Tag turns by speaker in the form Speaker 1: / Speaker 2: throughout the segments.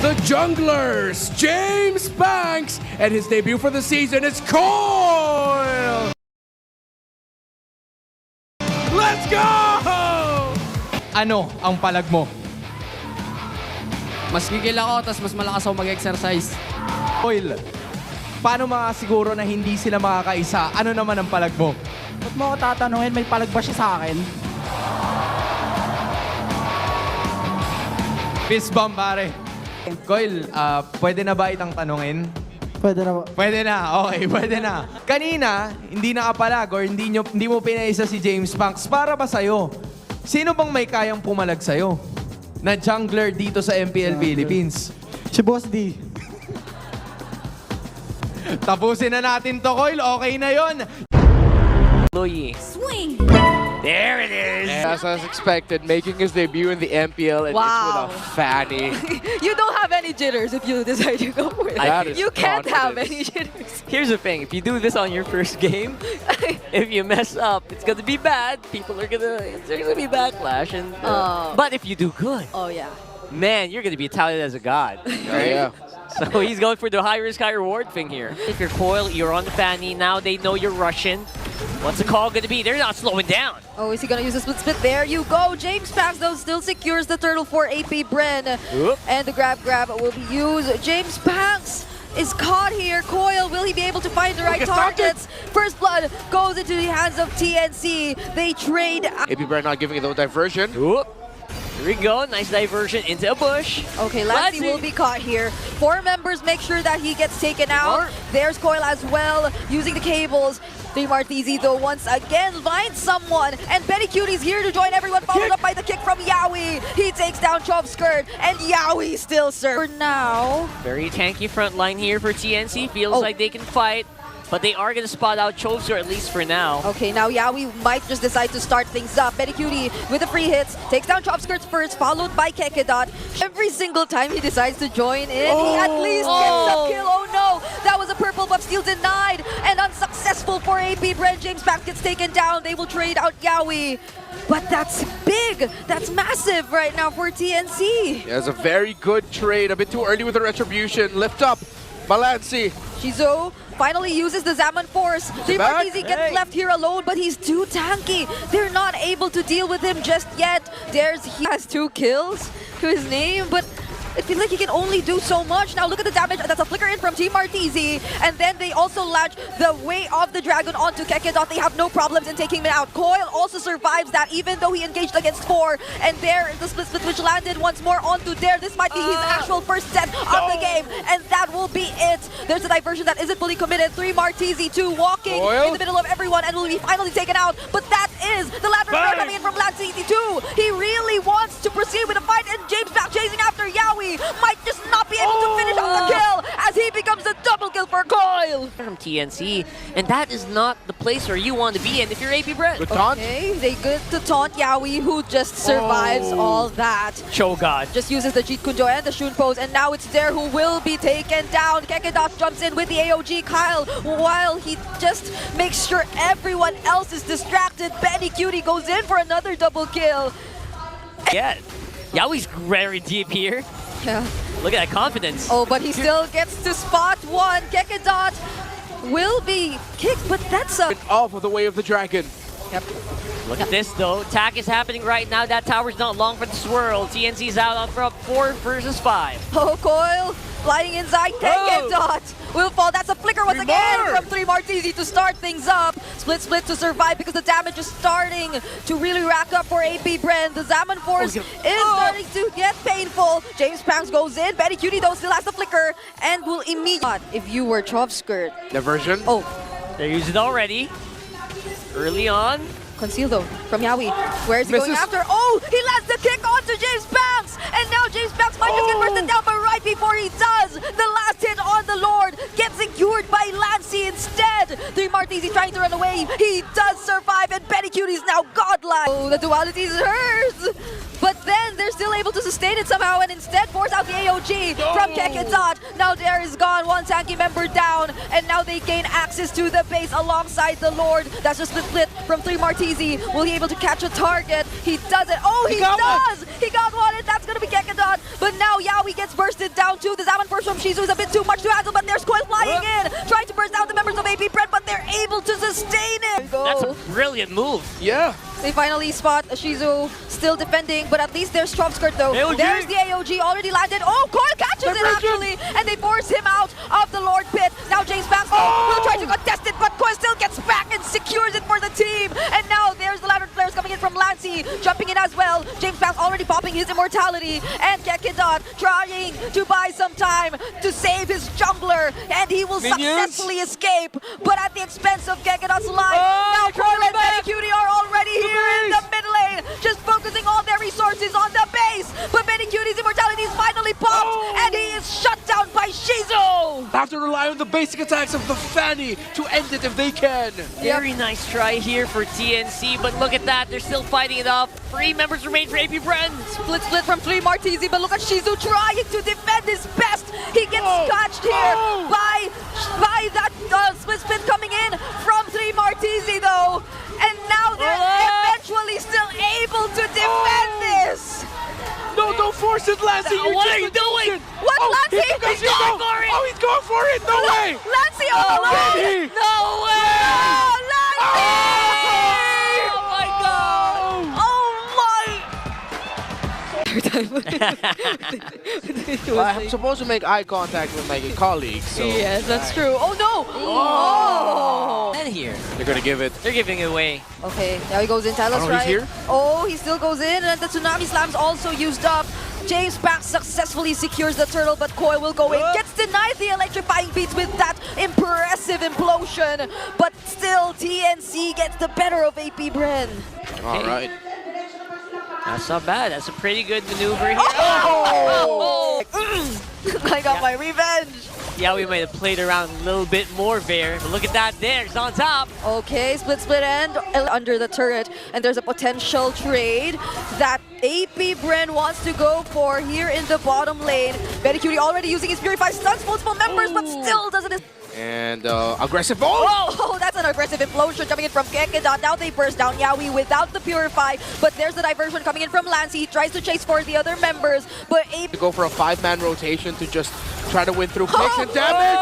Speaker 1: the junglers, James Banks, and his debut for the season is Koyl! Let's go!
Speaker 2: Ano ang palag mo?
Speaker 3: Mas gigil ako, tapos mas malakas ako mag-exercise.
Speaker 2: Koyl, paano makasiguro na hindi sila makakaisa? Ano naman ang palag mo?
Speaker 4: Ba't mo ako tatanungin? May palag ba siya sa akin?
Speaker 2: Fist bump, pare. Koyl, pwede na ba itang tanungin?
Speaker 4: Pwede na ba?
Speaker 2: Pwede na, okay, pwede na. Kanina, hindi nakapalag or hindi mo pinaisa si James Banks. Para ba sa'yo? Sino bang may kayang pumalag sa'yo? Na jungler dito sa MPL Philippines?
Speaker 4: Si Boss D.
Speaker 2: Tapusin na natin to, Koyl. Okay na yon.
Speaker 5: Swing!
Speaker 6: There it is! As I was expected, making his debut in the MPL and
Speaker 5: Wow.
Speaker 6: it's with a Fanny.
Speaker 5: You don't have any jitters if you decide to go for it.
Speaker 6: That is
Speaker 5: You can't have any
Speaker 6: confidence.
Speaker 5: jitters.
Speaker 7: Here's the thing, if you do this on your first game, if you mess up, it's gonna be bad. People are there's gonna be backlash. And but if you do good,
Speaker 5: Oh, yeah.
Speaker 7: man, you're gonna be touted as a god. Right?
Speaker 6: Yeah.
Speaker 7: So he's going for the high risk, high reward thing here. If you're Koyl, you're on the Fanny. Now they know you're Russian. What's the call gonna be? They're not slowing down.
Speaker 5: Oh, is he gonna use a split? There you go. James Banks, though, still secures the turtle for AP BREN.
Speaker 7: Oop.
Speaker 5: And the grab will be used. James Banks is caught here. Koyl, will he be able to find the right targets? First blood goes into the hands of TNC. They trade.
Speaker 6: AP BREN not giving it no diversion.
Speaker 7: Oop. Here we go. Nice diversion into a bush.
Speaker 5: Okay, Lancey will be caught here. 4 members make sure that he gets taken out. There's Koyl as well, using the cables. Martizi, though, once again finds someone. And Betty Cutie's here to join everyone, followed up by the kick from Yowie. He takes down Skirt, and Yowie still serves. For now.
Speaker 7: Very tanky front line here for TNC. Feels like they can fight. But they are going to spot out Chovser, at least for now.
Speaker 5: Okay, now Yowie might just decide to start things up. Betty Cutie with the free hits, takes down Skirts first, followed by Kekedot. Every single time he decides to join in, he at least gets a kill. Oh no, that was a purple buff, steal denied, and unsuccessful for AP BREN. James Banks gets taken down. They will trade out Yowie. But that's big. That's massive right now for TNC.
Speaker 6: Yeah, it's a very good trade. A bit too early with the retribution. Lift up, Balanci.
Speaker 5: Shizo finally uses the Zaman Force. Martizi gets left here alone, but he's too tanky. They're not able to deal with him just yet. He has 2 kills to his name, but it feels like he can only do so much. Now look at the damage. That's a flicker in from Team Martizi. And then they also latch the way of the dragon onto Kekedot. They have no problems in taking him out. Koyl also survives that, even though he engaged against 4. And there is the split which landed once more onto Dare. This might be his actual first set of the game. And that will be it. There's a diversion that isn't fully committed. 3 Martizi, 2 walking in the middle of everyone and will be finally taken out. But that is the ladder coming in from Lancey 2. He really wants to proceed with the fight, and James back chasing after Yowie. Might just not be able to finish off the kill as he becomes a double kill for Koyl.
Speaker 7: From TNC, and that is not the place where you want to be in if you're AP BREN.
Speaker 5: Okay, they get to taunt Yowie, who just survives all that.
Speaker 7: Shogun.
Speaker 5: Just uses the Jeet Kunjo and the Shun pose, and now it's Dare who will be taken down. Kekedot jumps in with the AOG. Kyle, while he just makes sure everyone else is distracted, Betty Cutie goes in for another double kill.
Speaker 7: Yeah, Yowie's very deep here.
Speaker 5: Yeah.
Speaker 7: Look at that confidence.
Speaker 5: Oh, but he still gets to spot one. Kekedot will be kicked, but that's a...
Speaker 6: Off of the way of the dragon.
Speaker 5: Yep.
Speaker 7: Look at this, though. Attack is happening right now. That tower's not long for the swirl. TNC's out on front, 4 versus 5.
Speaker 5: Oh, Koyl flying inside. Kekedot will fall. That's a flicker once again from 3 Martizi to start things up. Split to survive because the damage is starting to really rack up for AP BREN. The Zaman Force is starting to get painful. James Banks goes in. Betty Cutie, though, still has the flicker and will immediately... If you were Skirt.
Speaker 6: Diversion.
Speaker 5: Oh.
Speaker 7: They're using it already. Early on.
Speaker 5: Conceal though from Yowie. Where is he going after? Oh, he lands the kick onto James Banks, and now James Banks might just get bursted down, but right before he does, the last hit on the Lord gets secured by Lancey instead. 3 Martizi trying to run away. He does survive, and Betty Cutie's now godlike. Oh, the duality is hers. But then they're still able to sustain it somehow and instead force out the AOG from Kekedot. Now Dare is gone, 1 tanky member down, and now they gain access to the base alongside the Lord. That's just the split from 3 Martizi. Will he able to catch a target? He does it. Oh, he does! He got one, and that's gonna be Kekedot. but now Yawi gets bursted down too. The Zaman Force from Shizu is a bit too much to handle, but there's Koyl flying in, trying to burst down the members of AP BREN, but they're able to sustain it.
Speaker 7: That's a brilliant move.
Speaker 6: Yeah.
Speaker 5: They finally spot Shizu still defending, but at least there's Trump skirt though.
Speaker 7: AOG.
Speaker 5: There's the AOG already landed. Oh, Koyl catches it actually, and they force him out of the Lord Pit. Now James Banks will try to contest it, but Koyl still gets back and secures it for the team. And now there's the ladder players coming in from Lancey, jumping in as well. James Banks already popping his immortality, and Kekedot trying to buy some time to save his jungler, and he will successfully escape, but at the expense of Kekedot's life. Now Koyl and Fanny Cutie are already here in the mid lane, just focusing all their resources on the base. But Fanny Cutie's immortality is finally popped, and he is shut down by Shizu.
Speaker 6: Have to rely on the basic attacks of the Fanny to end it if they can.
Speaker 7: Very nice try here for TNC, but look at that. They're still fighting it off. 3 members remain for AP BREN.
Speaker 5: Split from 3 Martizi, but look at Shizu trying to defend his best. He gets scratched here by that split coming in from 3 Martizi though. And now they're eventually still able to defend this.
Speaker 6: No, don't force it, Lancey.
Speaker 7: What are you doing?
Speaker 5: What, Lancey?
Speaker 6: He's going for it. Oh, he's going for it. No way.
Speaker 5: Lancey all alone.
Speaker 7: No way!
Speaker 5: Oh, Lancey!
Speaker 7: Oh my god!
Speaker 6: I'm supposed to make eye contact with my colleagues, so
Speaker 5: Yes, that's true. Oh no! Oh!
Speaker 7: And here,
Speaker 6: they're gonna give it.
Speaker 7: they're giving it away.
Speaker 5: Okay, now he goes in. Talos,
Speaker 6: Oh, he's
Speaker 5: right?
Speaker 6: here?
Speaker 5: Oh, he still goes in, and the Tsunami Slam's also used up. James Banks successfully secures the turtle, but Koyl will go in. Gets denied the electrifying beats with that impressive implosion, but still TNC gets the better of AP BREN.
Speaker 6: All right.
Speaker 7: That's not bad. That's a pretty good maneuver here.
Speaker 5: Oh! I got my revenge.
Speaker 7: Yeah, we might have played around a little bit more there, but look at that there. It's on top.
Speaker 5: Okay, split end under the turret, and there's a potential trade that AP BREN wants to go for here in the bottom lane. Fanny Cutie already using his Purify stuns multiple members, but still doesn't.
Speaker 6: And aggressive ball.
Speaker 5: Oh, that's an aggressive implosion coming in from Kekedot. Now they burst down Yawi without the Purify, but there's the diversion coming in from Lancey. He tries to chase for the other members, but AP
Speaker 6: To go for a 5-man rotation to just try to win through picks and damage.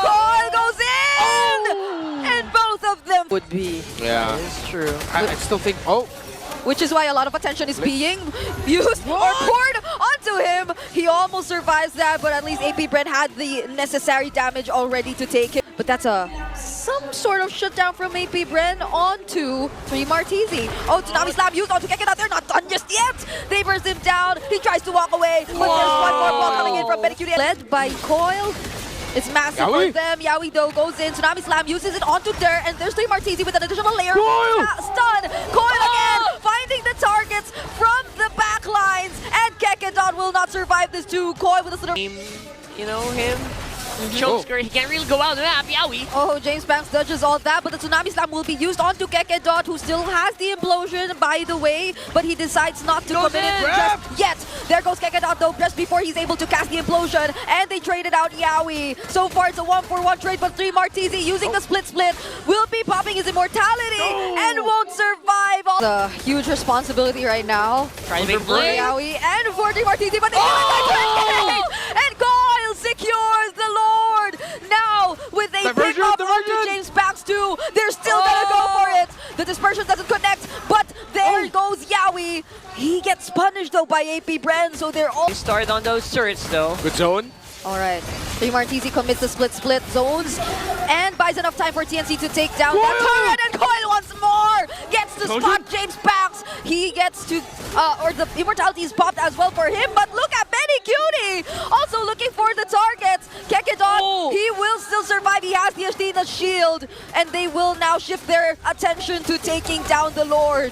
Speaker 5: Koyl goes in! And both of them would be.
Speaker 6: Yeah.
Speaker 7: It's true.
Speaker 6: I still think. Oh.
Speaker 5: Which is why a lot of attention is being used or poured onto him. He almost survives that, but at least AP BREN had the necessary damage already to take him. But that's some sort of shutdown from AP BREN onto 3 Martizi. Oh, Tsunami Slam used onto Kekedot. They're not done just yet. They burst him down. He tries to walk away, but there's one more ball coming in from Fanny Cutie. Led by Koyl. It's massive for them. Yawi though goes in. Tsunami Slam uses it onto Der, and there's 3 Martizi with an additional layer. Stun. Koyl again, finding the targets from the back lines, and Kekedot will not survive this too. Koyl with a sort of.
Speaker 7: You know him? Chokeskirt, he can't really go out of the map. Yowie.
Speaker 5: Oh, James Banks dodges all that, but the Tsunami Slam will be used onto Kekedot, who still has the implosion, by the way, but he decides not to commit it just yet. There goes Kekedot, though, just before he's able to cast the implosion, and they traded out Yawi. So far, it's a 1-for-1 trade, but 3 Martizi using the split will be popping his immortality and won't survive. The huge responsibility right now.
Speaker 7: Trying to make play.
Speaker 5: Yawi and for 3 Martizi, but they and Koyl secures the Lord. Now, with a pick up onto James Banks too, they're still gonna go for it. The dispersion doesn't connect, but there goes Yawi. He gets punished though by AP BREN, so they're all
Speaker 7: Started on those turrets though.
Speaker 6: Good zone.
Speaker 5: Alright, 3 Martizi commits the split zones and buys enough time for TNC to take down that turret, and Koyl once more gets to spot James Banks. He gets to, or the immortality is popped as well for him, but look at Fanny Cutie also looking for the targets. Kekedot, he will still survive. He has the Athena shield, and they will now shift their attention to taking down the Lord.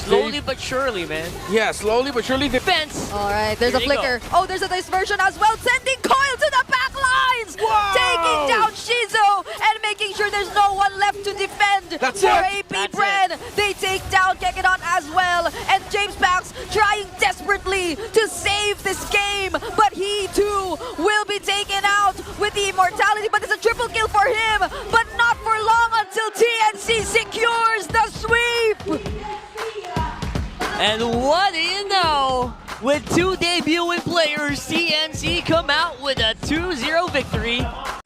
Speaker 7: Slowly but surely, man.
Speaker 6: Yeah, slowly but surely.
Speaker 7: Defense.
Speaker 5: Alright, there's a
Speaker 7: Here they
Speaker 5: flicker. Oh, there's a dispersion as well, sending Koyl to the back lines! Taking down Shizu and making sure there's no one left to defend for AP BREN. They take down Kekedot as well, and James Banks trying desperately to save this game, but he too will be taken out with the immortality, but it's a triple kill for him, but not for long until TNC secures the sweep!
Speaker 7: And what do you know? With 2 debut in play. out with a 2-0 victory.